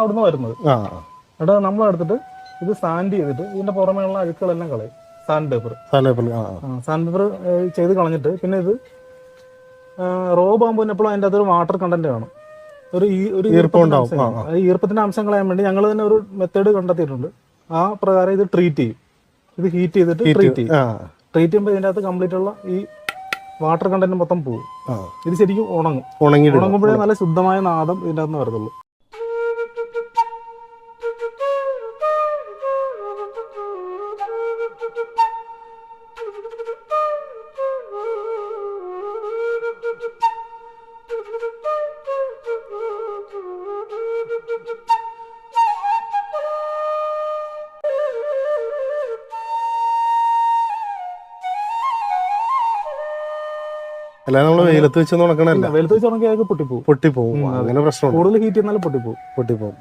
അവിടുന്ന് വരുന്നത്. എന്നിട്ട് നമ്മൾ എടുത്തിട്ട് ഇത് സാൻഡ് ചെയ്തിട്ട് ഇതിന്റെ പുറമേയുള്ള അഴുക്കുകളെല്ലാം കളയും. സാൻഡ് പേപ്പർ ചെയ്ത് കളഞ്ഞിട്ട് പിന്നെ ഇത് റോ ബാമ്പുവിന് എപ്പോഴും അതിൻ്റെ അകത്തൊരു വാട്ടർ കണ്ടന്റ് കാണും, ഒരു ഈർപ്പത്തിന്റെ അംശം കളയാൻ വേണ്ടി ഞങ്ങൾ തന്നെ ഒരു മെത്തേഡ് കണ്ടെത്തിയിട്ടുണ്ട്. ആ പ്രകാരം ഇത് ട്രീറ്റ് ചെയ്യും. ഇത് ഹീറ്റ് ചെയ്തിട്ട് ട്രീറ്റ് ചെയ്യുമ്പോൾ ഇതിൻ്റെ അകത്ത് കംപ്ലീറ്റ് ഉള്ള ഈ വാട്ടർ കണ്ടന്റ് മൊത്തം പോകും. ഇത് ശരിക്കും ഉണങ്ങുമ്പോഴേ നല്ല ശുദ്ധമായ നാദം ഇതിൻ്റെ അകത്ത് വരത്തുള്ളൂ. അല്ല നമ്മള് വെയിലത്ത് വെച്ച് ഉണക്കണല്ല, വെയിലത്ത് വെച്ച് ഉണക്കിയാൽ പൊട്ടിപ്പോകും. അങ്ങനെ പ്രശ്നം. കൂടുതൽ ഹീറ്റ് ചെയ്യുന്നാലും പൊട്ടിപ്പോകും.